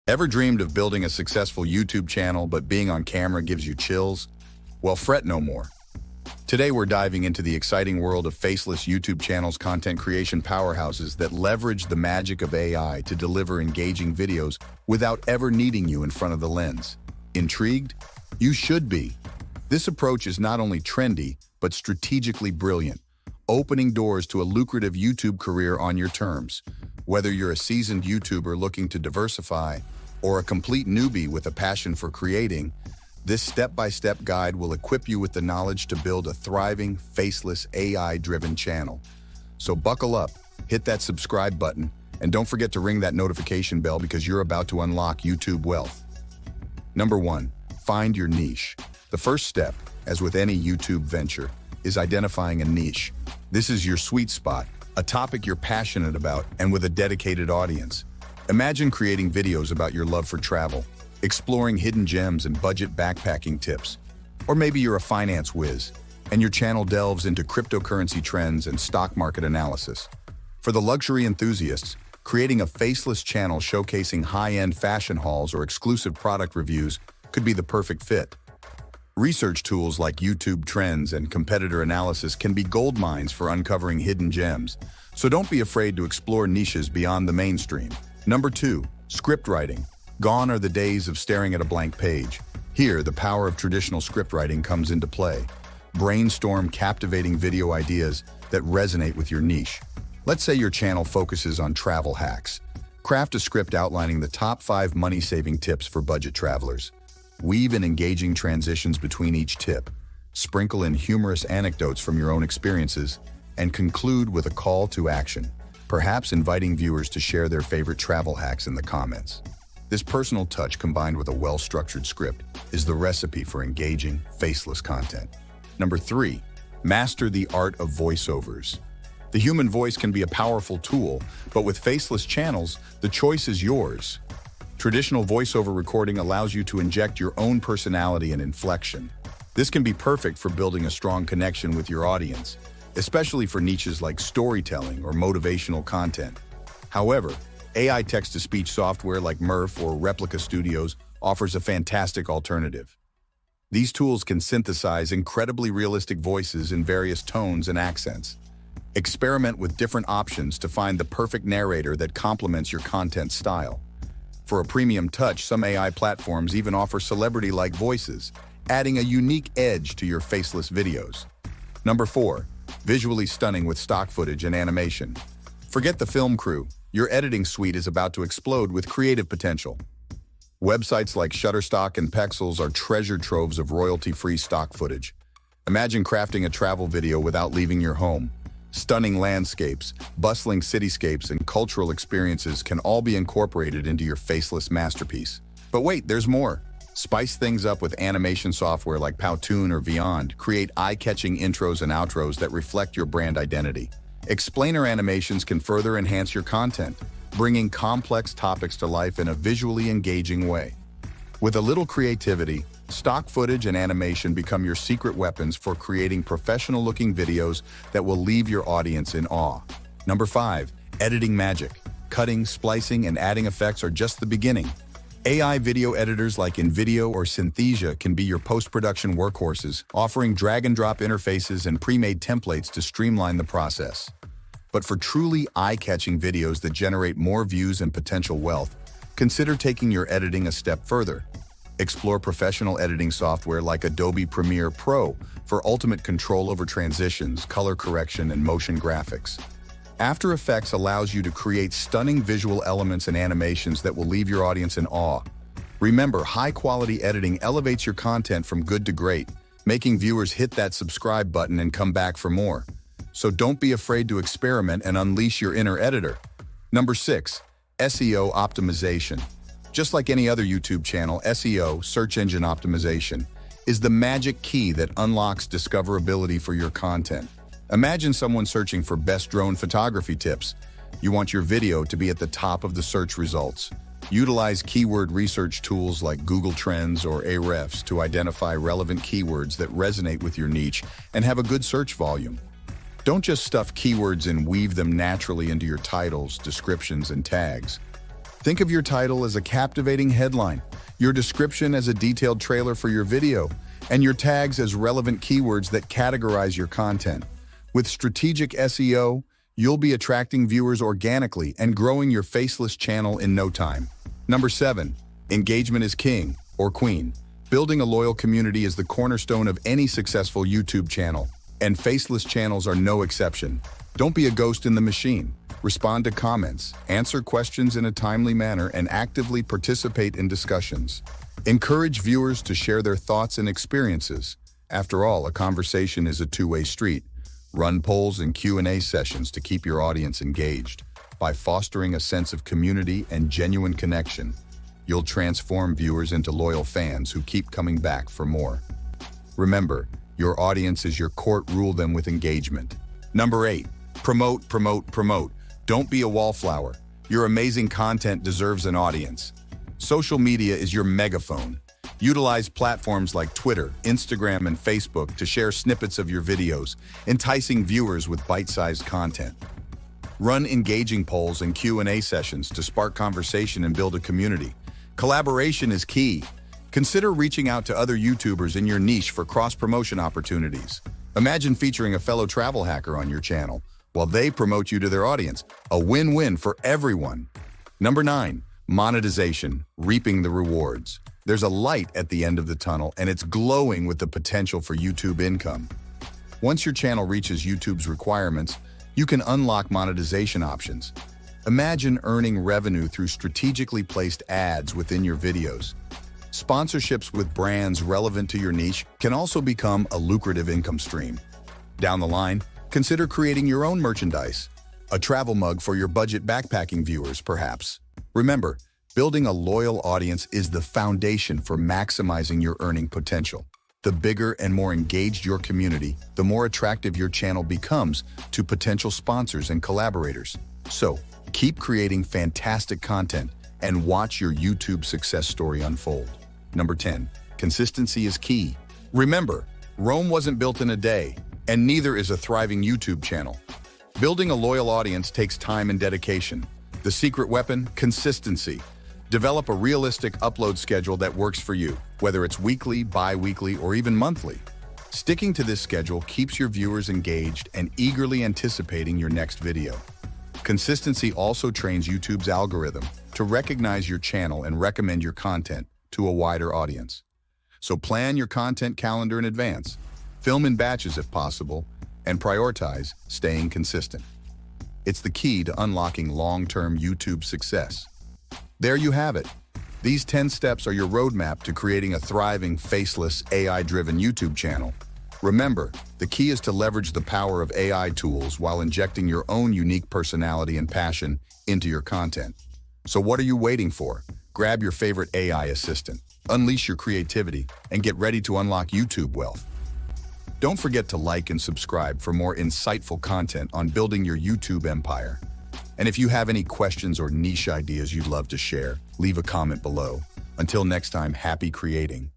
Ever dreamed of building a successful YouTube channel, but being on camera gives you chills? Well, fret no more. Today, we're diving into the exciting world of faceless YouTube channels, content creation powerhouses that leverage the magic of AI to deliver engaging videos without ever needing you in front of the lens. Intrigued? You should be. This approach is not only trendy, but strategically brilliant, opening doors to a lucrative YouTube career on your terms. Whether you're a seasoned YouTuber looking to diversify or a complete newbie with a passion for creating, this step-by-step guide will equip you with the knowledge to build a thriving, faceless, AI-driven channel. So buckle up, hit that subscribe button, and don't forget to ring that notification bell because you're about to unlock YouTube wealth. Number 1, find your niche. The first step, as with any YouTube venture, is identifying a niche. This is your sweet spot, a topic you're passionate about and with a dedicated audience. Imagine creating videos about your love for travel, exploring hidden gems and budget backpacking tips. Or maybe you're a finance whiz, and your channel delves into cryptocurrency trends and stock market analysis. For the luxury enthusiasts, creating a faceless channel showcasing high-end fashion hauls or exclusive product reviews could be the perfect fit. Research tools like YouTube Trends and competitor analysis can be gold mines for uncovering hidden gems, so don't be afraid to explore niches beyond the mainstream. Number 2, script writing. Gone are the days of staring at a blank page. Here, the power of traditional script writing comes into play. Brainstorm captivating video ideas that resonate with your niche. Let's say your channel focuses on travel hacks. Craft a script outlining the top 5 money-saving tips for budget travelers. Weave in engaging transitions between each tip. Sprinkle in humorous anecdotes from your own experiences, and conclude with a call to action, perhaps inviting viewers to share their favorite travel hacks in the comments. This personal touch combined with a well-structured script is the recipe for engaging, faceless content. Number 3, master the art of voiceovers. The human voice can be a powerful tool, but with faceless channels, the choice is yours. Traditional voiceover recording allows you to inject your own personality and inflection. This can be perfect for building a strong connection with your audience, especially for niches like storytelling or motivational content. However, AI text-to-speech software like Murph or Replica Studios offers a fantastic alternative. These tools can synthesize incredibly realistic voices in various tones and accents. Experiment with different options to find the perfect narrator that complements your content style. For a premium touch, some AI platforms even offer celebrity-like voices, adding a unique edge to your faceless videos. Number 4, visually stunning with stock footage and animation. Forget the film crew. Your editing suite is about to explode with creative potential. Websites like Shutterstock and Pexels are treasure troves of royalty-free stock footage. Imagine crafting a travel video without leaving your home. Stunning landscapes, bustling cityscapes, and cultural experiences can all be incorporated into your faceless masterpiece. But wait, there's more. Spice things up with animation software like Powtoon or Vyond. Create eye-catching intros and outros that reflect your brand identity. Explainer animations can further enhance your content, bringing complex topics to life in a visually engaging way. With a little creativity, stock footage and animation become your secret weapons for creating professional-looking videos that will leave your audience in awe. Number 5, editing magic. Cutting, splicing, and adding effects are just the beginning. AI video editors like InVideo or Synthesia can be your post-production workhorses, offering drag-and-drop interfaces and pre-made templates to streamline the process. But for truly eye-catching videos that generate more views and potential wealth, consider taking your editing a step further. Explore professional editing software like Adobe Premiere Pro for ultimate control over transitions, color correction, and motion graphics. After Effects allows you to create stunning visual elements and animations that will leave your audience in awe. Remember, high-quality editing elevates your content from good to great, making viewers hit that subscribe button and come back for more. So don't be afraid to experiment and unleash your inner editor. Number 6, SEO Optimization. Just like any other YouTube channel, SEO, search engine optimization, is the magic key that unlocks discoverability for your content. Imagine someone searching for best drone photography tips. You want your video to be at the top of the search results. Utilize keyword research tools like Google Trends or Ahrefs to identify relevant keywords that resonate with your niche and have a good search volume. Don't just stuff keywords and weave them naturally into your titles, descriptions, and tags. Think of your title as a captivating headline, your description as a detailed trailer for your video, and your tags as relevant keywords that categorize your content. With strategic SEO, you'll be attracting viewers organically and growing your Faceless channel in no time. Number 7. Engagement is king or queen. Building a loyal community is the cornerstone of any successful YouTube channel, and Faceless channels are no exception. Don't be a ghost in the machine. Respond to comments, answer questions in a timely manner, and actively participate in discussions. Encourage viewers to share their thoughts and experiences. After all, a conversation is a two-way street. Run polls and Q&A sessions to keep your audience engaged. By fostering a sense of community and genuine connection, you'll transform viewers into loyal fans who keep coming back for more. Remember, your audience is your court. Rule them with engagement. Number 8. Promote, promote, promote. Don't be a wallflower. Your amazing content deserves an audience. Social media is your megaphone. Utilize platforms like Twitter, Instagram, and Facebook to share snippets of your videos, enticing viewers with bite-sized content. Run engaging polls and Q&A sessions to spark conversation and build a community. Collaboration is key. Consider reaching out to other YouTubers in your niche for cross-promotion opportunities. Imagine featuring a fellow travel hacker on your channel while they promote you to their audience. A win-win for everyone. Number 9. Monetization, reaping the rewards. There's a light at the end of the tunnel, and it's glowing with the potential for YouTube income. Once your channel reaches YouTube's requirements, you can unlock monetization options. Imagine earning revenue through strategically placed ads within your videos. Sponsorships with brands relevant to your niche can also become a lucrative income stream. Down the line, consider creating your own merchandise. A travel mug for your budget backpacking viewers, perhaps. Remember, building a loyal audience is the foundation for maximizing your earning potential. The bigger and more engaged your community, the more attractive your channel becomes to potential sponsors and collaborators. So, keep creating fantastic content and watch your YouTube success story unfold. Number 10. Consistency is key. Remember, Rome wasn't built in a day, and neither is a thriving YouTube channel. Building a loyal audience takes time and dedication. The secret weapon? Consistency. Develop a realistic upload schedule that works for you, whether it's weekly, bi-weekly, or even monthly. Sticking to this schedule keeps your viewers engaged and eagerly anticipating your next video. Consistency also trains YouTube's algorithm to recognize your channel and recommend your content to a wider audience. So plan your content calendar in advance, film in batches if possible, and prioritize staying consistent. It's the key to unlocking long-term YouTube success. There you have it. These 10 steps are your roadmap to creating a thriving, faceless, AI-driven YouTube channel. Remember, the key is to leverage the power of AI tools while injecting your own unique personality and passion into your content. So what are you waiting for? Grab your favorite AI assistant, unleash your creativity, and get ready to unlock YouTube wealth. Don't forget to like and subscribe for more insightful content on building your YouTube empire. And if you have any questions or niche ideas you'd love to share, leave a comment below. Until next time, happy creating.